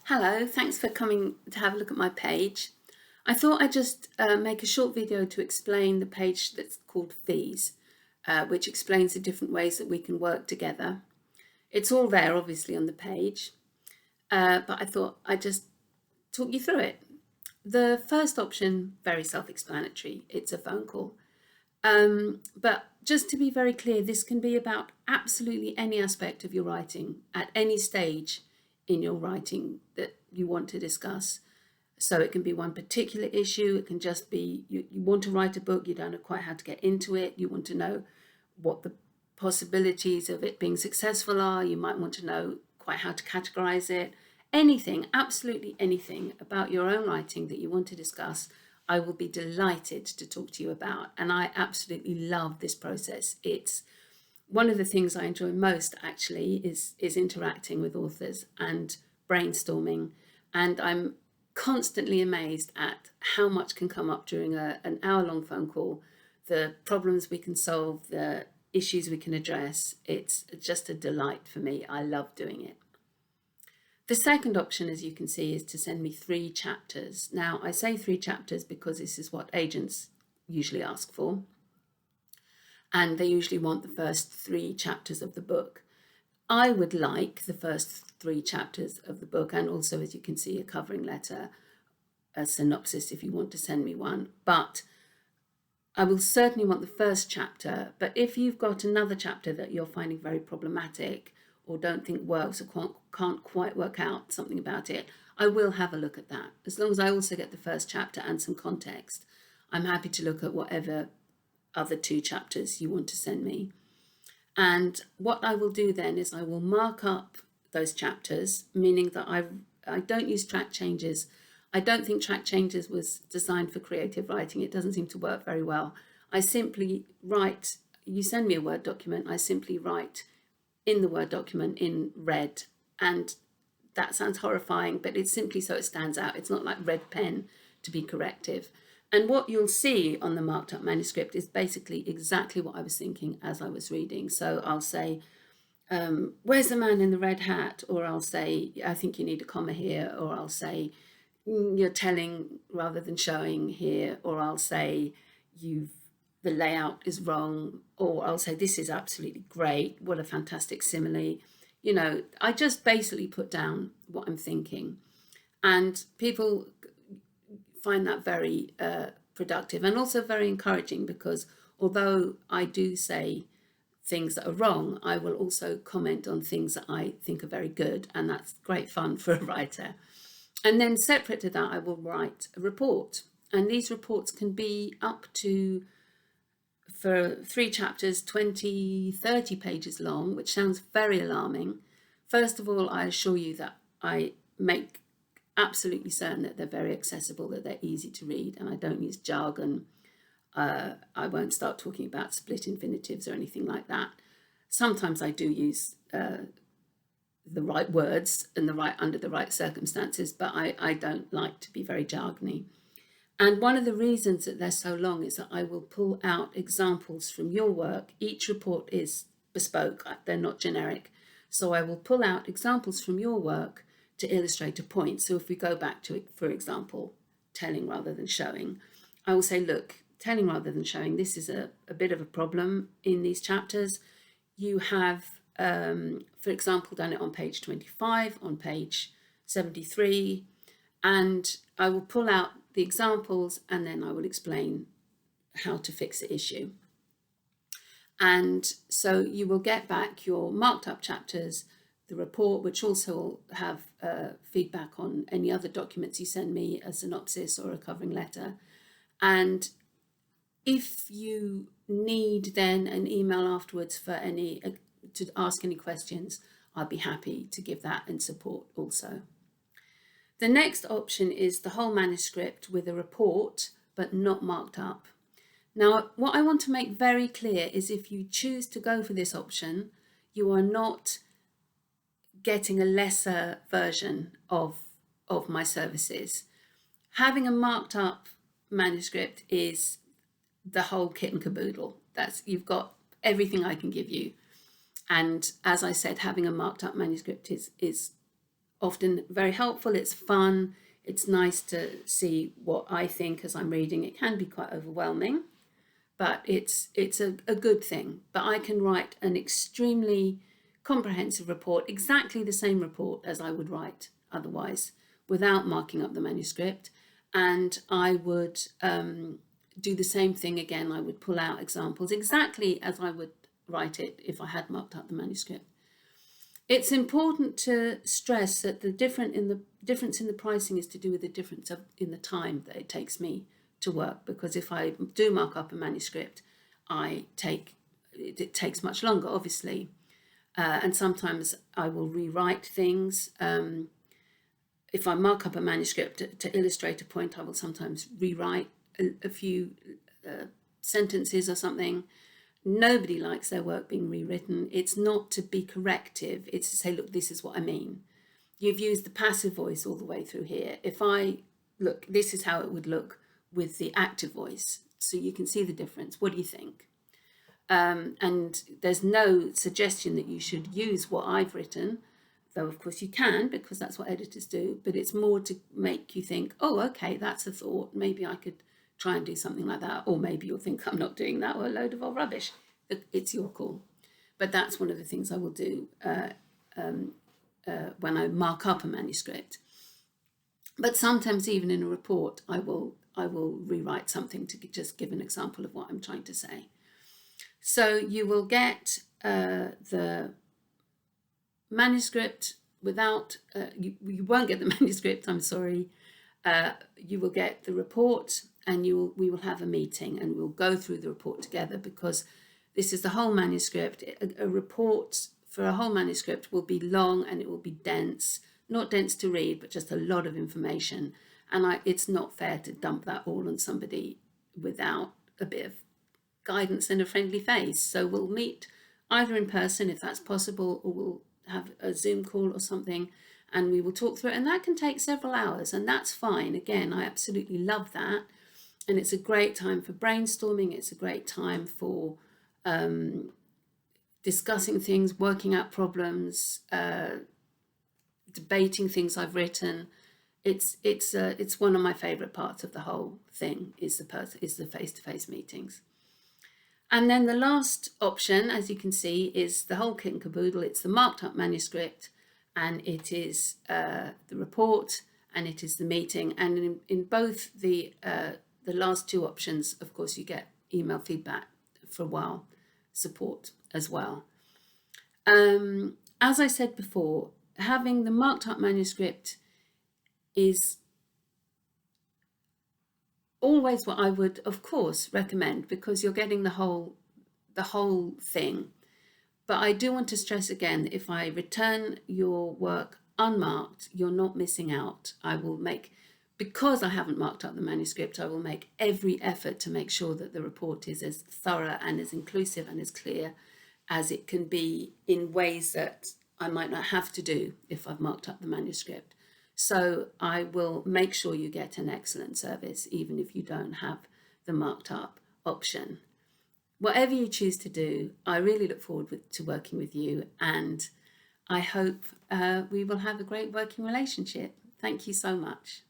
Hello, thanks for coming to have a look at my page. I thought I'd just make a short video to explain the page that's called Fees, which explains the different ways that we can work together. It's all there, obviously, on the page, but I thought I'd just talk you through it. The first option, very self-explanatory, it's a phone call. But just to be very clear, this can be about absolutely any aspect of your writing at any stage in your writing that you want to discuss. So it can be one particular issue, it can just be you want to write a book, you don't know quite how to get into it, you want to know what the possibilities of it being successful are, you might want to know quite how to categorize it. Anything, absolutely anything about your own writing that you want to discuss, I will be delighted to talk to you about. And I absolutely love this process. It's one of the things I enjoy most actually is interacting with authors and brainstorming. And I'm constantly amazed at how much can come up during an hour-long phone call, the problems we can solve, the issues we can address. It's just a delight for me. I love doing it. The second option, as you can see, is to send me 3 chapters. Now, I say 3 chapters because this is what agents usually ask for. And they usually want the first 3 chapters of the book. I would like the first 3 chapters of the book, and also, as you can see, a covering letter, a synopsis if you want to send me one. But I will certainly want the first chapter. But if you've got another chapter that you're finding very problematic or don't think works or can't quite work out something about it, I will have a look at that. As long as I also get the first chapter and some context, I'm happy to look at whatever other 2 chapters you want to send me. And what I will do then is I will mark up those chapters, meaning that I don't use track changes. I don't think track changes was designed for creative writing. It doesn't seem to work very well. I simply write, you send me a Word document, I simply write in the Word document in red. And that sounds horrifying, but it's simply so it stands out. It's not like red pen to be corrective. And what you'll see on the marked up manuscript is basically exactly what I was thinking as I was reading. So I'll say, where's the man in the red hat? Or I'll say, I think you need a comma here. Or I'll say, you're telling rather than showing here. Or I'll say, the layout is wrong. Or I'll say, this is absolutely great. What a fantastic simile. You know, I just basically put down what I'm thinking. And people find that very productive and also very encouraging, because although I do say things that are wrong, I will also comment on things that I think are very good, and that's great fun for a writer. And then separate to that, I will write a report, and these reports can be up to, for 3 chapters, 20, 30 pages long, which sounds very alarming. First of all, I assure you that I make absolutely certain that they're very accessible, that they're easy to read, and I don't use jargon. I won't start talking about split infinitives or anything like that. Sometimes I do use the right words and under the right circumstances, but I don't like to be very jargony. And one of the reasons that they're so long is that I will pull out examples from your work. Each report is bespoke, they're not generic. So I will pull out examples from your work to illustrate a point. So if we go back to it, for example, telling rather than showing, I will say, look, telling rather than showing, this is a bit of a problem in these chapters. You have, for example, done it on page 25, on page 73, and I will pull out the examples and then I will explain how to fix the issue. And so you will get back your marked up chapters, the report, which also will have feedback on any other documents you send me, a synopsis or a covering letter. And if you need then an email afterwards for to ask any questions, I'll be happy to give that and support also. The next option is the whole manuscript with a report, but not marked up. Now, what I want to make very clear is if you choose to go for this option, you are not getting a lesser version of my services. Having a marked up manuscript is the whole kit and caboodle. You've got everything I can give you. And as I said, having a marked up manuscript is often very helpful. It's fun. It's nice to see what I think as I'm reading. It can be quite overwhelming, but it's a good thing. But I can write an extremely comprehensive report, exactly the same report as I would write otherwise, without marking up the manuscript. And I would do the same thing again. I would pull out examples exactly as I would write it if I had marked up the manuscript. It's important to stress that the difference in the pricing is to do with the difference in the time that it takes me to work, because if I do mark up a manuscript, it takes much longer, obviously, and sometimes I will rewrite things. If I mark up a manuscript to illustrate a point, I will sometimes rewrite a few sentences or something. Nobody likes their work being rewritten. It's not to be corrective. It's to say, look, this is what I mean. You've used the passive voice all the way through here. If I look, this is how it would look with the active voice. So you can see the difference. What do you think? And there's no suggestion that you should use what I've written, though of course you can, because that's what editors do, but it's more to make you think, oh, okay, that's a thought. Maybe I could try and do something like that, or maybe you'll think I'm not doing that, or a load of old rubbish. It's your call. But that's one of the things I will do when I mark up a manuscript. But sometimes even in a report, I will rewrite something to just give an example of what I'm trying to say. So you will get the manuscript without, you won't get the manuscript, I'm sorry. You will get the report, and we will have a meeting, and we'll go through the report together, because this is the whole manuscript. A report for a whole manuscript will be long, and it will be dense, not dense to read, but just a lot of information. And it's not fair to dump that all on somebody without a bit of guidance and a friendly face. So we'll meet either in person if that's possible, or we'll have a Zoom call or something, and we will talk through it. And that can take several hours, and that's fine. Again, I absolutely love that. And it's a great time for brainstorming. It's a great time for discussing things, working out problems, debating things I've written. It's one of my favourite parts of the whole thing is the face-to-face meetings. And then the last option, as you can see, is the whole kit and caboodle. It's the marked up manuscript, and it is the report, and it is the meeting. And in both the last two options, of course, you get email feedback for a while, support as well. As I said before, having the marked up manuscript is always what I would, of course, recommend, because you're getting the whole thing. But I do want to stress again, if I return your work unmarked, you're not missing out. Because I haven't marked up the manuscript, I will make every effort to make sure that the report is as thorough and as inclusive and as clear as it can be, in ways that I might not have to do if I've marked up the manuscript. So I will make sure you get an excellent service, even if you don't have the marked up option. Whatever you choose to do, I really look forward to working with you, and I hope we will have a great working relationship. Thank you so much.